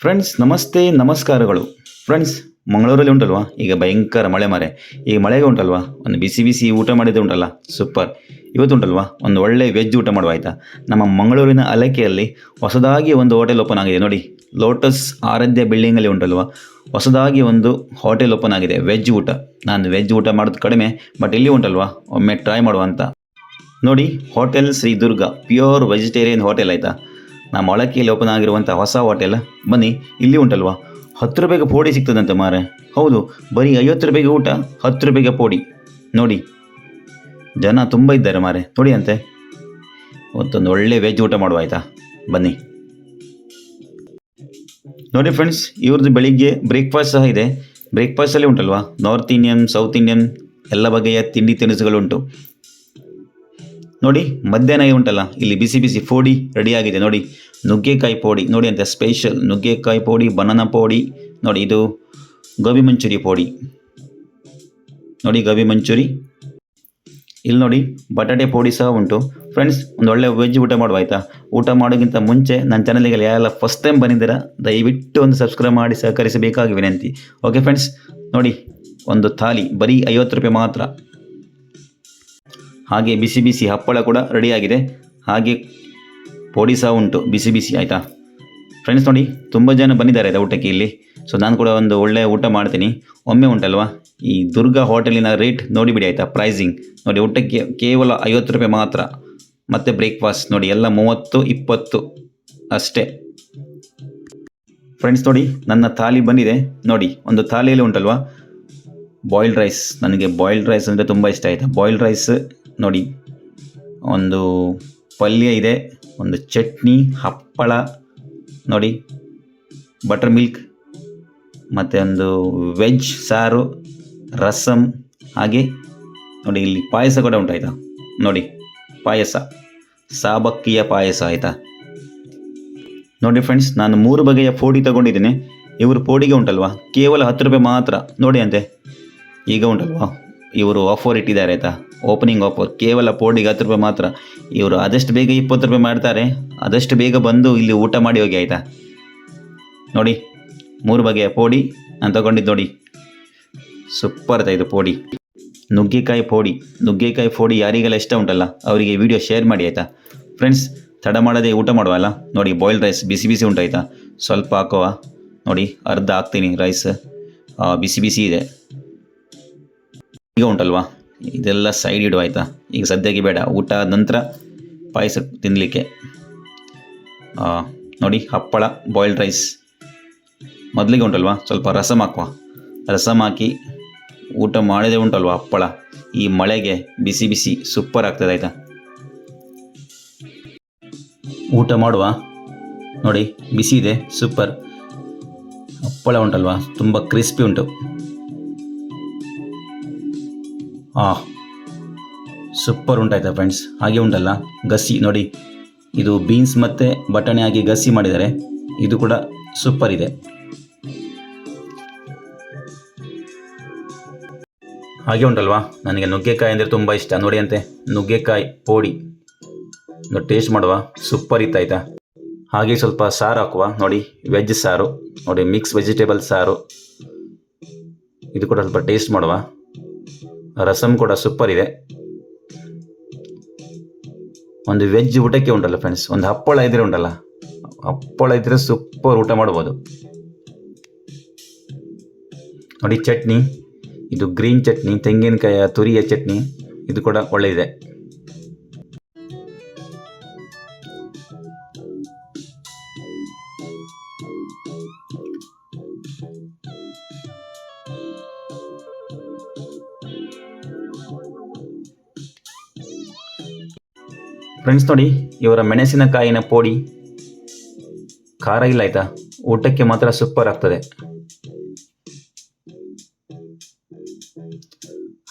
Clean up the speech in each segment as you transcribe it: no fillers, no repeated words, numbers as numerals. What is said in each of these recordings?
Friends ನಮಸ್ತೆ ನಮಸ್ಕಾರಗಳು. Friends, ಮಂಗಳೂರಲ್ಲಿ ಉಂಟಲ್ವಾ ಈಗ ಭಯಂಕರ ಮಳೆ. ಈ ಮಳೆಗೆ ಉಂಟಲ್ವಾ ಒಂದು ಬಿಸಿ ಬಿಸಿ ಊಟ ಮಾಡಿದ್ರೆ ಉಂಟಲ್ಲ ಸೂಪರ್. ಇವತ್ತು ಉಂಟಲ್ವಾ ಒಂದು ಒಳ್ಳೆ ವೆಜ್ ಊಟ ಮಾಡುವ ಆಯಿತಾ. ನಮ್ಮ ಮಂಗಳೂರಿನ ಅಲಕೆಯಲ್ಲಿ ಹೊಸದಾಗಿ ಒಂದು ಹೋಟೆಲ್ ಓಪನ್ ಆಗಿದೆ ನೋಡಿ. ಲೋಟಸ್ ಆರಾಧ್ಯ ಬಿಲ್ಡಿಂಗಲ್ಲಿ ಉಂಟಲ್ವಾ ಹೊಸದಾಗಿ ಒಂದು ಹೋಟೆಲ್ ಓಪನ್ ಆಗಿದೆ ವೆಜ್ ಊಟ. ನಾನು ವೆಜ್ ಊಟ ಮಾಡೋದು ಕಡಿಮೆ, ಬಟ್ ಇಲ್ಲಿ ಉಂಟಲ್ವಾ ಒಮ್ಮೆ ಟ್ರೈ ಮಾಡುವ ಅಂತ ನೋಡಿ. Hotel Shri Durga pure vegetarian hotel ಆಯಿತಾ. ನಮ್ಮ ಮೊಳಕೆಯಲ್ಲಿ ಓಪನ್ ಆಗಿರುವಂಥ ಹೊಸ ಹೋಟೆಲ್. ಬನ್ನಿ, ಇಲ್ಲಿ ಉಂಟಲ್ವಾ 10 ರೂಪಾಯಿಗೆ ಪೋಡಿ ಸಿಗ್ತದಂತೆ ಮಾರೆ. ಹೌದು, ಬರೀ 50 ರೂಪಾಯಿಗೆ ಊಟ, 10 ರೂಪಾಯಿಗೆ ಪೋಡಿ. ನೋಡಿ ಜನ ತುಂಬ ಇದ್ದಾರೆ ಮಾರೆ, ನೋಡಿ ಅಂತೆ. ಮತ್ತೊಂದು ಒಳ್ಳೆ ವೆಜ್ ಊಟ ಮಾಡುವ ಆಯಿತಾ, ಬನ್ನಿ. ನೋಡಿ ಫ್ರೆಂಡ್ಸ್, ಇವ್ರದ್ದು ಬೆಳಿಗ್ಗೆ ಬ್ರೇಕ್ಫಾಸ್ಟ್ ಸಹ ಇದೆ. ಬ್ರೇಕ್ಫಾಸ್ಟಲ್ಲಿ ಉಂಟಲ್ವಾ ನಾರ್ತ್ ಇಂಡಿಯನ್, ಸೌತ್ ಇಂಡಿಯನ್ ಎಲ್ಲ ಬಗೆಯ ತಿಂಡಿ ತಿನಿಸುಗಳುಂಟು ನೋಡಿ. ಮಧ್ಯಾಹ್ನ ಉಂಟಲ್ಲ ಇಲ್ಲಿ ಬಿಸಿ ಬಿಸಿ ಪೋಡಿ ರೆಡಿಯಾಗಿದೆ ನೋಡಿ. ನುಗ್ಗೆಕಾಯಿ ಪೋಡಿ ನೋಡಿ ಅಂತ ಸ್ಪೆಷಲ್ ನುಗ್ಗೆಕಾಯಿ ಪೋಡಿ, ಬನಾನಾ ಪೋಡಿ ನೋಡಿ. ಇದು ಗೋಬಿ ಮಂಚೂರಿ ಪೋಡಿ ನೋಡಿ, ಗೋಬಿ ಮಂಚೂರಿ. ಇಲ್ಲಿ ನೋಡಿ ಬಟಾಟೆ ಪೋಡಿ ಸಹ ಉಂಟು. ಫ್ರೆಂಡ್ಸ್, ಒಂದು ಒಳ್ಳೆ ವೆಜ್ ಊಟ ಮಾಡುವ ಆಯಿತಾ. ಊಟ ಮಾಡೋಕ್ಕಿಂತ ಮುಂಚೆ ನನ್ನ ಚಾನಲಿಗೆ ಯಾರೆಲ್ಲ ಫಸ್ಟ್ ಟೈಮ್ ಬಂದಿದ್ದೀರಾ ದಯವಿಟ್ಟು ಒಂದು ಸಬ್ಸ್ಕ್ರೈಬ್ ಮಾಡಿ ಸಹಕರಿಸಬೇಕಾಗಿ ವಿನಂತಿ. ಓಕೆ ಫ್ರೆಂಡ್ಸ್, ನೋಡಿ ಒಂದು ಥಾಲಿ ಬರೀ 50 ರೂಪಾಯಿ ಮಾತ್ರ. ಹಾಗೆ ಬಿಸಿ ಬಿಸಿ ಹಪ್ಪಳ ಕೂಡ ರೆಡಿಯಾಗಿದೆ, ಹಾಗೆ ಪೋಡಿ ಸಹ ಉಂಟು ಬಿಸಿ ಬಿಸಿ ಆಯಿತಾ. ಫ್ರೆಂಡ್ಸ್ ನೋಡಿ, ತುಂಬ ಜನ ಬಂದಿದ್ದಾರೆ ಆಯಿತಾ ಊಟಕ್ಕೆ ಇಲ್ಲಿ. ಸೊ ನಾನು ಕೂಡ ಒಂದು ಒಳ್ಳೆಯ ಊಟ ಮಾಡ್ತೀನಿ. ಒಮ್ಮೆ ಉಂಟಲ್ವಾ ಈ ದುರ್ಗಾ ಹೋಟೆಲಿನ ರೇಟ್ ನೋಡಿಬಿಡಿ ಆಯಿತಾ. ಪ್ರೈಸಿಂಗ್ ನೋಡಿ, ಊಟಕ್ಕೆ ಕೇವಲ 50 ರೂಪಾಯಿ ಮಾತ್ರ. ಮತ್ತು ಬ್ರೇಕ್ಫಾಸ್ಟ್ ನೋಡಿ ಎಲ್ಲ 30, 20 ಅಷ್ಟೇ. ಫ್ರೆಂಡ್ಸ್ ನೋಡಿ, ನನ್ನ ಥಾಲಿ ಬಂದಿದೆ ನೋಡಿ. ಒಂದು ಥಾಲಿಯಲ್ಲಿ ಉಂಟಲ್ವಾ ಬಾಯ್ಲ್ಡ್ ರೈಸ್. ನನಗೆ ಬಾಯ್ಲ್ಡ್ ರೈಸ್ ಅಂದರೆ ತುಂಬ ಇಷ್ಟ ಆಯಿತಾ. ಬಾಯ್ಲ್ಡ್ ರೈಸ್ ನೋಡಿ, ಒಂದು ಪಲ್ಯ ಇದೆ, ಒಂದು ಚಟ್ನಿ, ಹಪ್ಪಳ ನೋಡಿ, ಬಟರ್ ಮಿಲ್ಕ್, ಮತ್ತು ಒಂದು ವೆಜ್ ಸಾರು, ರಸಮ್, ಹಾಗೆ ನೋಡಿ ಇಲ್ಲಿ ಪಾಯಸ ಕೂಡ ಉಂಟಾಯ್ತಾ ನೋಡಿ. ಪಾಯಸ ಸಾಬಕ್ಕಿಯ ಪಾಯಸ ಆಯಿತಾ. ನೋಡಿ ಫ್ರೆಂಡ್ಸ್, ನಾನು 3 ಬಗೆಯ ಪೋಡಿ ತಗೊಂಡಿದ್ದೇನೆ. ಇವರು ಪೋಡಿಗೆ ಉಂಟಲ್ವಾ ಕೇವಲ 10 ರೂಪಾಯಿ ಮಾತ್ರ ನೋಡಿ ಅಂತೆ. ಈಗ ಉಂಟಲ್ವಾ ಇವರು ಆಫರ್ ಇಟ್ಟಿದ್ದಾರೆ ಆಯಿತಾ, ಓಪನಿಂಗ್ ಆಫರ್. ಕೇವಲ ಪೋಡಿಗೆ 10 ರೂಪಾಯಿ ಮಾತ್ರ. ಇವರು ಆದಷ್ಟು ಬೇಗ 20 ರೂಪಾಯಿ ಮಾಡ್ತಾರೆ. ಆದಷ್ಟು ಬೇಗ ಬಂದು ಇಲ್ಲಿ ಊಟ ಮಾಡಿ ಹೋಗಿ ಆಯಿತಾ. ನೋಡಿ 3 ಬಗೆಯ ಪೋಡಿ ನಾನು ತಗೊಂಡಿದ್ದು ನೋಡಿ. ಸೂಪರ್ ಆಯ್ತಾ ಇದು ಪೋಡಿ. ನುಗ್ಗೆಕಾಯಿ ಪೋಡಿ ಯಾರಿಗೆಲ್ಲ ಇಷ್ಟ ಉಂಟಲ್ಲ ಅವರಿಗೆ ವಿಡಿಯೋ ಶೇರ್ ಮಾಡಿ ಆಯಿತಾ. ಫ್ರೆಂಡ್ಸ್, ತಡ ಮಾಡದೆ ಊಟ ಮಾಡುವಲ್ಲ ನೋಡಿ. ಬಾಯ್ಲ್ಡ್ ರೈಸ್ ಬಿಸಿ ಬಿಸಿ ಉಂಟಾಯ್ತಾ, ಸ್ವಲ್ಪ ಹಾಕುವ ನೋಡಿ. ಅರ್ಧ ಹಾಕ್ತೀನಿ ರೈಸ್, ಬಿಸಿ ಬಿಸಿ ಇದೆ. ಈಗ ಉಂಟಲ್ವಾ ಇದೆಲ್ಲ ಸೈಡ್ ಇಡುವ ಆಯಿತಾ. ಈಗ ಸದ್ಯಕ್ಕೆ ಬೇಡ, ಊಟ ಆದ ನಂತರ ಪಾಯಸ ತಿನ್ನಲಿಕ್ಕೆ. ನೋಡಿ ಹಪ್ಪಳ, ಬಾಯ್ಲ್ಡ್ ರೈಸ್. ಮೊದಲಿಗೆ ಉಂಟಲ್ವಾ ಸ್ವಲ್ಪ ರಸಮ್ ಹಾಕುವ. ರಸಮ್ ಹಾಕಿ ಊಟ ಮಾಡಿದೆ ಉಂಟಲ್ವಾ ಹಪ್ಪಳ. ಈ ಮಳೆಗೆ ಬಿಸಿ ಬಿಸಿ ಸೂಪರ್ ಆಗ್ತದೆ ಆಯಿತಾ. ಊಟ ಮಾಡುವ ನೋಡಿ, ಬಿಸಿ ಇದೆ ಸೂಪರ್. ಹಪ್ಪಳ ಉಂಟಲ್ವಾ ತುಂಬ ಕ್ರಿಸ್ಪಿ ಉಂಟು. ಸೂಪರ್ ಉಂಟಾಯ್ತಾ ಫ್ರೆಂಡ್ಸ್. ಹಾಗೆ ಉಂಟಲ್ಲ ಗಸಿ ನೋಡಿ, ಇದು ಬೀನ್ಸ್ ಮತ್ತು ಬಟಾಣಿ ಹಾಕಿ ಗಸಿ ಮಾಡಿದ್ದಾರೆ. ಇದು ಕೂಡ ಸೂಪರ್ ಇದೆ. ಹಾಗೆ ಉಂಟಲ್ವಾ ನನಗೆ ನುಗ್ಗೆಕಾಯಿ ಅಂದರೆ ತುಂಬ ಇಷ್ಟ ನೋಡಿ ಅಂತೆ. ನುಗ್ಗೆಕಾಯಿ ಪೋಡಿ ಟೇಸ್ಟ್ ಮಾಡುವ, ಸೂಪರ್ ಇತ್ತಾಯ್ತಾ. ಹಾಗೆ ಸ್ವಲ್ಪ ಸಾರು ಹಾಕುವ ನೋಡಿ, ವೆಜ್ ಸಾರು ನೋಡಿ, ಮಿಕ್ಸ್ ವೆಜಿಟೇಬಲ್ ಸಾರು. ಇದು ಕೂಡ ಸ್ವಲ್ಪ ಟೇಸ್ಟ್ ಮಾಡುವ. ರಸಮ್ ಕೂಡ ಸೂಪರ್ ಇದೆ. ಒಂದು ವೆಜ್ ಊಟಕ್ಕೆ ಉಂಟಲ್ಲ ಫ್ರೆಂಡ್ಸ್, ಒಂದು ಹಪ್ಪಳ ಇದ್ರೆ ಉಂಟಲ್ಲ, ಹಪ್ಪಳ ಇದ್ರೆ ಸೂಪರ್ ಊಟ ಮಾಡ್ಬೋದು ನೋಡಿ. ಚಟ್ನಿ ಇದು ಗ್ರೀನ್ ಚಟ್ನಿ, ತೆಂಗಿನಕಾಯಿಯ ತುರಿಯ ಚಟ್ನಿ. ಇದು ಕೂಡ ಒಳ್ಳೆಯದಿದೆ. ಫ್ರೆಂಡ್ಸ್ ನೋಡಿ, ಇವರ ಮೆಣಸಿನಕಾಯಿನ ಪೋಡಿ ಖಾರ ಇಲ್ಲ ಆಯಿತಾ. ಊಟಕ್ಕೆ ಮಾತ್ರ ಸೂಪರ್ ಆಗ್ತದೆ.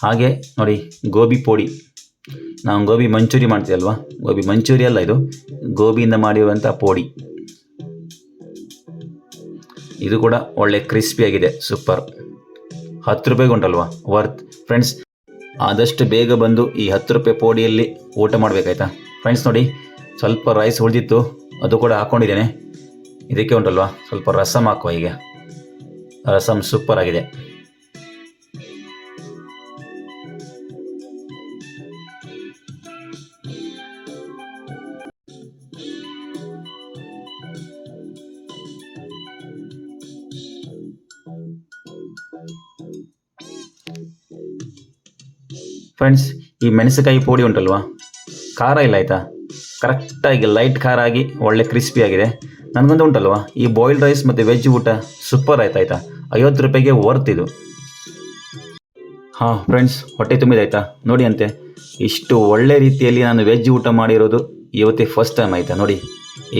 ಹಾಗೆ ನೋಡಿ ಗೋಬಿ ಪೋಡಿ, ನಾವು ಗೋಬಿ ಮಂಚೂರಿ ಮಾಡ್ತೀವಲ್ವ, ಗೋಬಿ ಮಂಚೂರಿ ಅಲ್ಲ ಇದು, ಗೋಬಿಯಿಂದ ಮಾಡಿರುವಂಥ ಪೋಡಿ. ಇದು ಕೂಡ ಒಳ್ಳೆ ಕ್ರಿಸ್ಪಿಯಾಗಿದೆ, ಸೂಪರ್. 10 ರೂಪಾಯಿಗೆ ಉಂಟಲ್ವಾ, ವರ್ತ್. ಫ್ರೆಂಡ್ಸ್, ಆದಷ್ಟು ಬೇಗ ಬಂದು ಈ 10 ರೂಪಾಯಿ ಪೋಡಿಯಲ್ಲಿ ಊಟ ಮಾಡಬೇಕಾಯ್ತಾ. ಫ್ರೆಂಡ್ಸ್ ನೋಡಿ, ಸ್ವಲ್ಪ ರೈಸ್ ಉಳಿದಿತ್ತು, ಅದು ಕೂಡ ಹಾಕ್ಕೊಂಡಿದ್ದೇನೆ. ಇದಕ್ಕೆ ಉಂಟಲ್ವಾ ಸ್ವಲ್ಪ ರಸಮ್ ಹಾಕುವ. ಈಗ ರಸಮ್ ಸೂಪರ್ ಆಗಿದೆ. ಫ್ರೆಂಡ್ಸ್, ಈ ಮೆಣಸಿನಕಾಯಿ ಪುಡಿ ಉಂಟಲ್ವಾ, ಖಾರ ಇಲ್ಲ ಆಯಿತಾ, ಕರೆಕ್ಟಾಗಿ ಲೈಟ್ ಖಾರ ಆಗಿ ಒಳ್ಳೆ ಕ್ರಿಸ್ಪಿ ಆಗಿದೆ. ನನಗೊಂದು ಉಂಟಲ್ವಾ, ಈ ಬಾಯ್ಲ್ಡ್ ರೈಸ್ ಮತ್ತು ವೆಜ್ ಊಟ ಸೂಪರ್ ಆಯ್ತಾ. 50 ರೂಪಾಯಿಗೆ ವರ್ತ್ ಇದು. ಹಾಂ ಫ್ರೆಂಡ್ಸ್, ಹೊಟ್ಟೆ ತುಂಬಿದಾಯ್ತಾ ನೋಡಿ. ಅಂತೆ ಇಷ್ಟು ಒಳ್ಳೆ ರೀತಿಯಲ್ಲಿ ನಾನು ವೆಜ್ ಊಟ ಮಾಡಿರೋದು ಇವತ್ತೇ ಫಸ್ಟ್ ಟೈಮ್ ಆಯಿತಾ. ನೋಡಿ,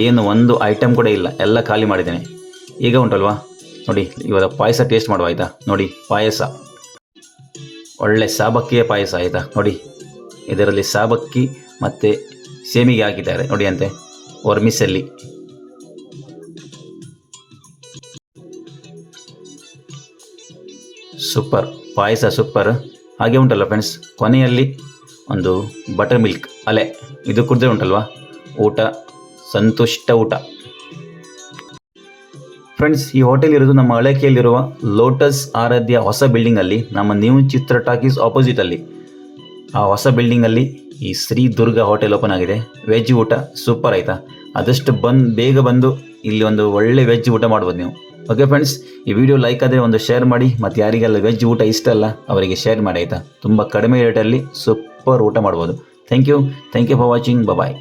ಏನು ಒಂದು ಐಟಮ್ ಕೂಡ ಇಲ್ಲ, ಎಲ್ಲ ಖಾಲಿ ಮಾಡಿದ್ದೇನೆ. ಈಗ ಉಂಟಲ್ವಾ ನೋಡಿ, ಇವಾಗ ಪಾಯಸ ಟೇಸ್ಟ್ ಮಾಡುವ ಆಯಿತಾ. ನೋಡಿ, ಪಾಯಸ ಒಳ್ಳೆ ಸಾಬಕ್ಕಿಯ ಪಾಯಸ ಆಯಿತಾ. ನೋಡಿ, ಇದರಲ್ಲಿ ಸಾಬಕ್ಕಿ ಮತ್ತು ಸೇಮಿಗೆ ಹಾಕಿದ್ದಾರೆ ನೋಡಿ. ಅಂತೆ ವರ್ಮಿಸೆಲ್ಲಿ ಸೂಪರ್, ಪಾಯಸ ಸೂಪರ್. ಹಾಗೆ ಉಂಟಲ್ಲ ಫ್ರೆಂಡ್ಸ್, ಕೊನೆಯಲ್ಲಿ ಒಂದು ಬಟರ್ ಮಿಲ್ಕ್ ಅಲೆ, ಇದು ಕುಡಿದ್ರೆ ಉಂಟಲ್ವಾ ಊಟ ಸಂತುಷ್ಟ ಊಟ. ಫ್ರೆಂಡ್ಸ್, ಈ ಹೋಟೆಲ್ ಇರೋದು ನಮ್ಮ ಹಳಕೆಯಲ್ಲಿರುವ ಲೋಟಸ್ ಆರಾಧ್ಯ ಹೊಸ ಬಿಲ್ಡಿಂಗಲ್ಲಿ, ನಮ್ಮ ನ್ಯೂ ಚಿತ್ರ ಟಾಕೀಸ್ ಆಪೋಸಿಟಲ್ಲಿ. ಆ ಹೊಸ ಬಿಲ್ಡಿಂಗಲ್ಲಿ ಈ ಶ್ರೀ ದುರ್ಗಾ ಹೋಟೆಲ್ ಓಪನ್ ಆಗಿದೆ. ವೆಜ್ ಊಟ ಸೂಪರ್ ಆಯಿತಾ. ಆದಷ್ಟು ಬೇಗ ಬಂದು ಇಲ್ಲಿ ಒಂದು ಒಳ್ಳೆ ವೆಜ್ ಊಟ ಮಾಡ್ಬೋದು ನೀವು. ಓಕೆ ಫ್ರೆಂಡ್ಸ್, ಈ ವಿಡಿಯೋ ಲೈಕ್ ಆದರೆ ಒಂದು ಶೇರ್ ಮಾಡಿ, ಮತ್ತು ಯಾರಿಗೆಲ್ಲ ವೆಜ್ ಊಟ ಇಷ್ಟ ಅಲ್ಲ ಅವರಿಗೆ ಶೇರ್ ಮಾಡಿ ಆಯಿತಾ. ತುಂಬ ಕಡಿಮೆ ರೇಟಲ್ಲಿ ಸೂಪರ್ ಊಟ ಮಾಡ್ಬೋದು. Thank you for watching. Bye.